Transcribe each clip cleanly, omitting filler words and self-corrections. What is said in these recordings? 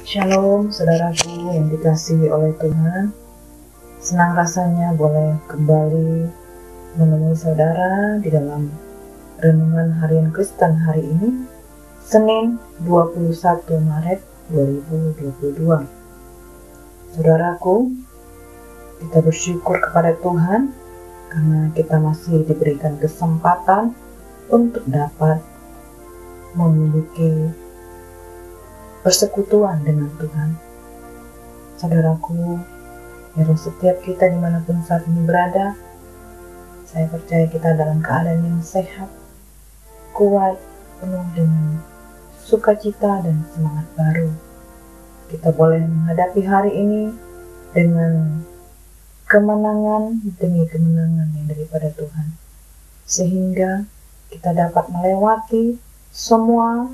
Shalom saudaraku yang dikasihi oleh Tuhan. Senang rasanya boleh kembali menemui saudara di dalam Renungan Harian Kristen hari ini, Senin 21 Maret 2022. Saudaraku, kita bersyukur kepada Tuhan karena kita masih diberikan kesempatan untuk dapat memiliki persekutuan dengan Tuhan. Saudaraku, biarlah setiap kita dimanapun saat ini berada, saya percaya kita dalam keadaan yang sehat, kuat, penuh dengan sukacita dan semangat baru. Kita boleh menghadapi hari ini dengan kemenangan demi kemenangan yang daripada Tuhan, sehingga kita dapat melewati semua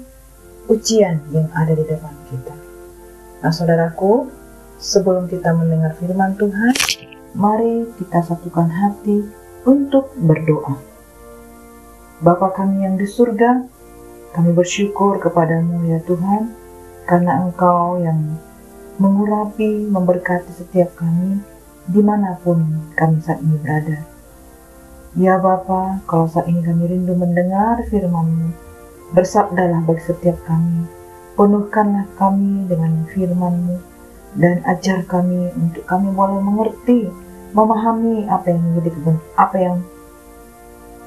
ujian yang ada di depan kita. Nah saudaraku, sebelum kita mendengar firman Tuhan, mari kita satukan hati untuk berdoa. Bapa kami yang di surga, kami bersyukur kepadamu ya Tuhan, karena Engkau yang mengurapi, memberkati setiap kami, dimanapun kami saat ini berada. Ya Bapa, kalau saat ini kami rindu mendengar firman-Mu, bersabdalah bagi setiap kami, penuhkanlah kami dengan firman-Mu, dan ajar kami untuk kami boleh mengerti, memahami apa yang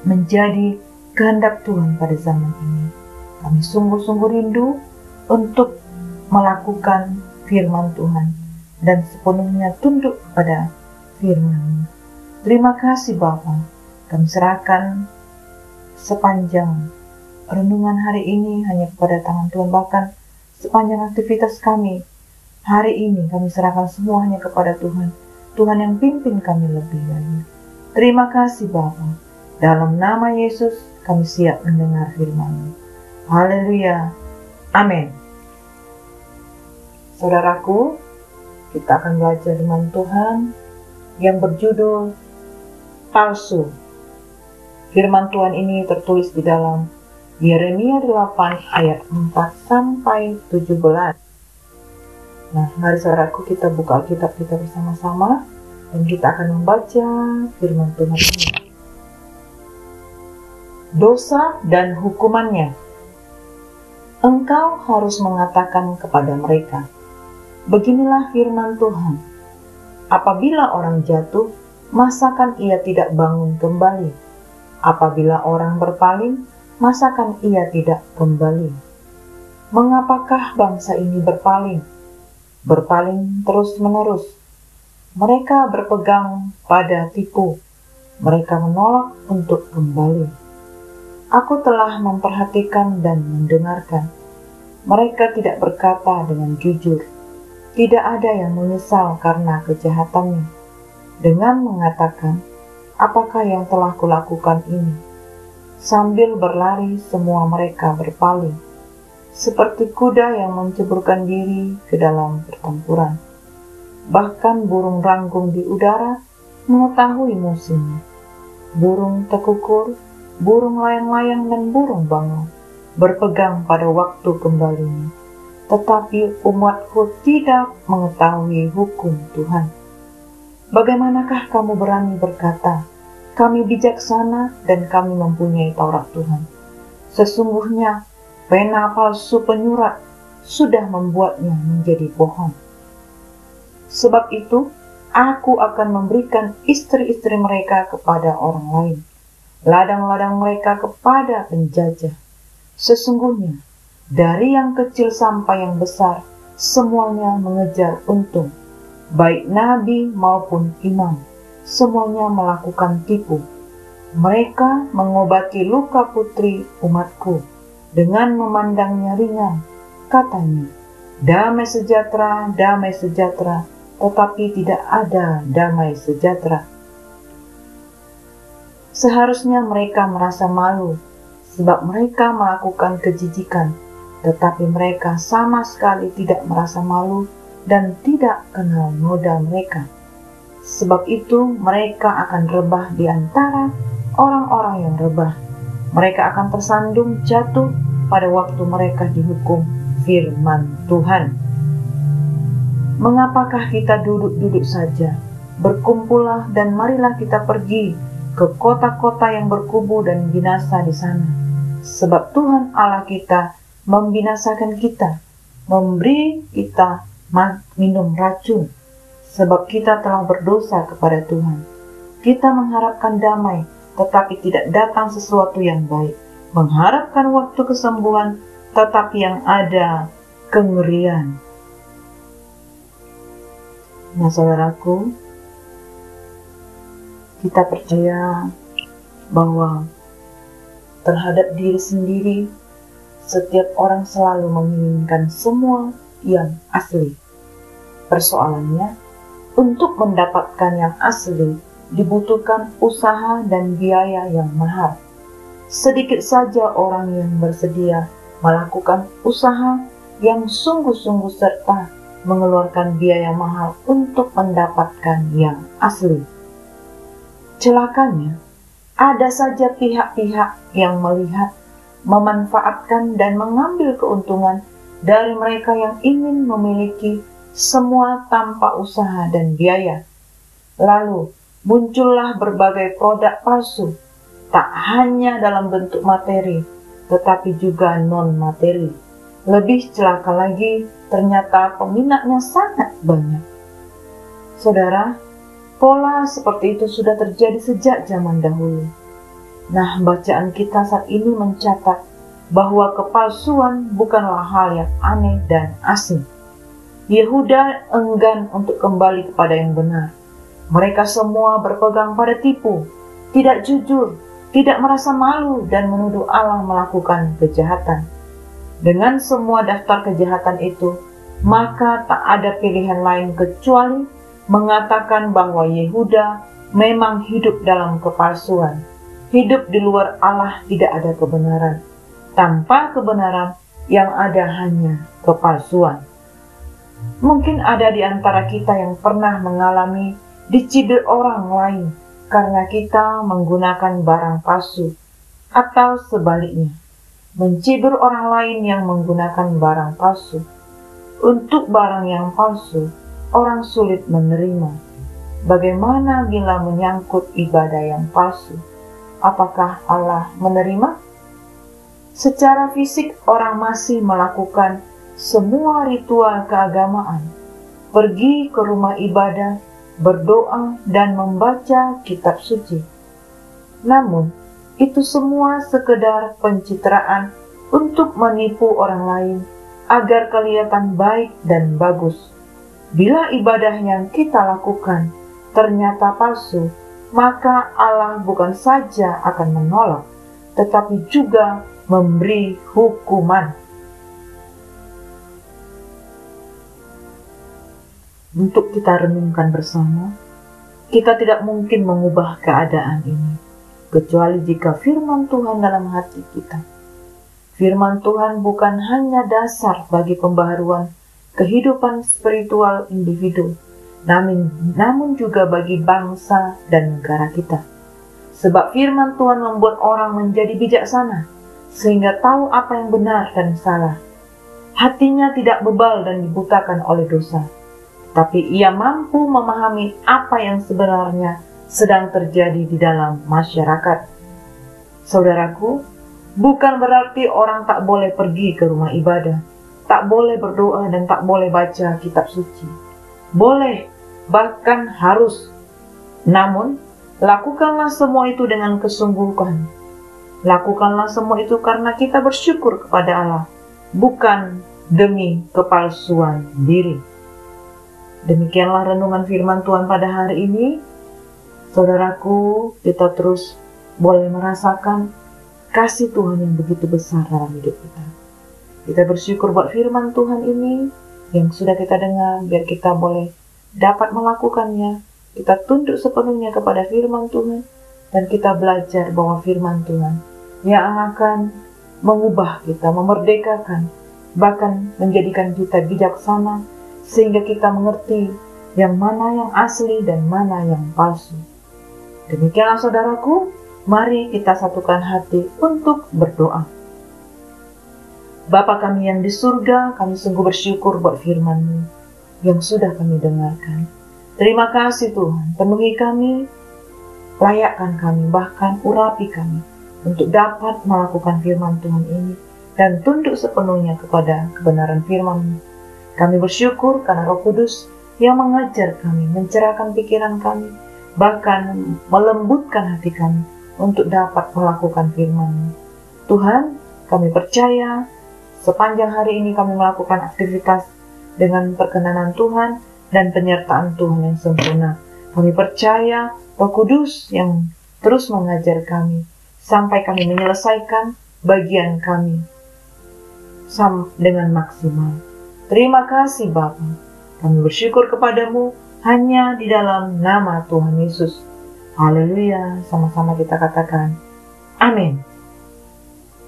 menjadi kehendak Tuhan pada zaman ini. Kami sungguh-sungguh rindu untuk melakukan firman Tuhan dan sepenuhnya tunduk kepada firman-Mu. Terima kasih Bapa, kami serahkan sepanjang renungan hari ini hanya kepada tangan Tuhan, bahkan sepanjang aktivitas kami hari ini kami serahkan semuanya kepada Tuhan. Tuhan yang pimpin kami lebih lagi. Terima kasih Bapa. Dalam nama Yesus kami siap mendengar firman-Mu. Haleluya. Amin. Saudaraku, kita akan belajar firman Tuhan yang berjudul palsu. Firman Tuhan ini tertulis di dalam Yeremia 8 ayat 4 sampai 17. Nah, mari saudaraku kita buka Alkitab kita bersama-sama dan kita akan membaca firman Tuhan ini. Dosa dan hukumannya. Engkau harus mengatakan kepada mereka, beginilah firman Tuhan. Apabila orang jatuh, masakan ia tidak bangun kembali? Apabila orang berpaling, masakan ia tidak kembali? Mengapakah bangsa ini berpaling? Berpaling terus-menerus. Mereka berpegang pada tipu. Mereka menolak untuk kembali. Aku telah memperhatikan dan mendengarkan. Mereka tidak berkata dengan jujur. Tidak ada yang menyesal karena kejahatannya, dengan mengatakan, apakah yang telah kulakukan ini? Sambil berlari semua mereka berpaling, seperti kuda yang menceburkan diri ke dalam pertempuran. Bahkan burung ranggung di udara mengetahui musimnya. Burung tekukur, burung layang-layang dan burung bangau berpegang pada waktu kembalinya. Tetapi umatku tidak mengetahui hukum Tuhan. Bagaimanakah kamu berani berkata, kami bijaksana dan kami mempunyai Taurat Tuhan? Sesungguhnya pena palsu penyurat sudah membuatnya menjadi bohong. Sebab itu, aku akan memberikan istri-istri mereka kepada orang lain, ladang-ladang mereka kepada penjajah. Sesungguhnya, dari yang kecil sampai yang besar, semuanya mengejar untung, baik nabi maupun imam. Semuanya melakukan tipu. Mereka mengobati luka putri umatku dengan memandangnya ringan. Katanya, damai sejahtera, tetapi tidak ada damai sejahtera. Seharusnya mereka merasa malu, sebab mereka melakukan kejijikan, tetapi mereka sama sekali tidak merasa malu dan tidak kenal noda mereka. Sebab itu mereka akan rebah di antara orang-orang yang rebah. Mereka akan tersandung jatuh pada waktu mereka dihukum firman Tuhan. mengapakah kita duduk-duduk saja? Berkumpullah dan marilah kita pergi ke kota-kota yang berkubu dan binasa di sana. Sebab Tuhan Allah kita membinasakan kita, memberi kita minum racun, sebab kita telah berdosa kepada Tuhan. Kita mengharapkan damai, tetapi tidak datang sesuatu yang baik. Mengharapkan waktu kesembuhan, tetapi yang ada kengerian. Nah, saudaraku, kita percaya bahwa terhadap diri sendiri, setiap orang selalu menginginkan semua yang asli. Persoalannya, untuk mendapatkan yang asli, dibutuhkan usaha dan biaya yang mahal. Sedikit saja orang yang bersedia melakukan usaha yang sungguh-sungguh serta mengeluarkan biaya mahal untuk mendapatkan yang asli. Celakanya, ada saja pihak-pihak yang melihat, memanfaatkan dan mengambil keuntungan dari mereka yang ingin memiliki semua tanpa usaha dan biaya. Lalu, muncullah berbagai produk palsu, tak hanya dalam bentuk materi, tetapi juga non-materi. Lebih celaka lagi, ternyata peminatnya sangat banyak. Saudara, pola seperti itu sudah terjadi sejak zaman dahulu. Nah, bacaan kita saat ini mencatat bahwa kepalsuan bukanlah hal yang aneh dan asing. Yehuda enggan untuk kembali kepada yang benar. Mereka semua berpegang pada tipu, tidak jujur, tidak merasa malu dan menuduh Allah melakukan kejahatan. Dengan semua daftar kejahatan itu, maka tak ada pilihan lain kecuali mengatakan bahwa Yehuda memang hidup dalam kepalsuan. Hidup di luar Allah tidak ada kebenaran. Tanpa kebenaran yang ada hanya kepalsuan. Mungkin ada di antara kita yang pernah mengalami dicibir orang lain karena kita menggunakan barang palsu, atau sebaliknya, mencibir orang lain yang menggunakan barang palsu. Untuk barang yang palsu, orang sulit menerima. Bagaimana bila menyangkut ibadah yang palsu? Apakah Allah menerima? Secara fisik, orang masih melakukan semua ritual keagamaan, pergi ke rumah ibadah, berdoa, dan membaca kitab suci. Namun, itu semua sekedar pencitraan untuk menipu orang lain agar kelihatan baik dan bagus. Bila ibadah yang kita lakukan ternyata palsu, maka Allah bukan saja akan menolak, tetapi juga memberi hukuman. Untuk kita renungkan bersama, kita tidak mungkin mengubah keadaan ini, kecuali jika firman Tuhan dalam hati kita. Firman Tuhan bukan hanya dasar bagi pembaharuan kehidupan spiritual individu, namun juga bagi bangsa dan negara kita. Sebab firman Tuhan membuat orang menjadi bijaksana, sehingga tahu apa yang benar dan salah. Hatinya tidak bebal dan dibutakan oleh dosa, tapi ia mampu memahami apa yang sebenarnya sedang terjadi di dalam masyarakat. Saudaraku, bukan berarti orang tak boleh pergi ke rumah ibadah, tak boleh berdoa dan tak boleh baca kitab suci. Boleh, bahkan harus. Namun, lakukanlah semua itu dengan kesungguhan. Lakukanlah semua itu karena kita bersyukur kepada Allah, bukan demi kepalsuan diri. Demikianlah renungan firman Tuhan pada hari ini. Saudaraku, kita terus boleh merasakan kasih Tuhan yang begitu besar dalam hidup kita. Kita bersyukur buat firman Tuhan ini yang sudah kita dengar, biar kita boleh dapat melakukannya. Kita tunduk sepenuhnya kepada firman Tuhan, dan kita belajar bahwa firman Tuhan yang akan mengubah kita, memerdekakan, bahkan menjadikan kita bijaksana, sehingga kita mengerti yang mana yang asli dan mana yang palsu. Demikianlah saudaraku, mari kita satukan hati untuk berdoa. Bapa kami yang di surga, kami sungguh bersyukur buat firman-Mu. yang sudah kami dengarkan. Terima kasih Tuhan, penuhi kami, layakkan kami, bahkan urapi kami untuk dapat melakukan firman Tuhan ini dan tunduk sepenuhnya kepada kebenaran firman-Mu. Kami bersyukur karena Roh Kudus yang mengajar kami, mencerahkan pikiran kami, bahkan melembutkan hati kami untuk dapat melakukan firman-Mu. Tuhan, kami percaya sepanjang hari ini kami melakukan aktivitas dengan perkenanan Tuhan dan penyertaan Tuhan yang sempurna. Kami percaya Roh Kudus yang terus mengajar kami sampai kami menyelesaikan bagian kami dengan maksimal. Terima kasih Bapa. Kami bersyukur kepadamu hanya di dalam nama Tuhan Yesus. Haleluya. Sama-sama kita katakan amin.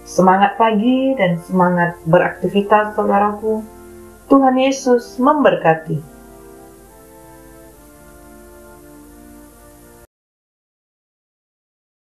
Semangat pagi dan semangat beraktivitas saudaraku. Tuhan Yesus memberkati.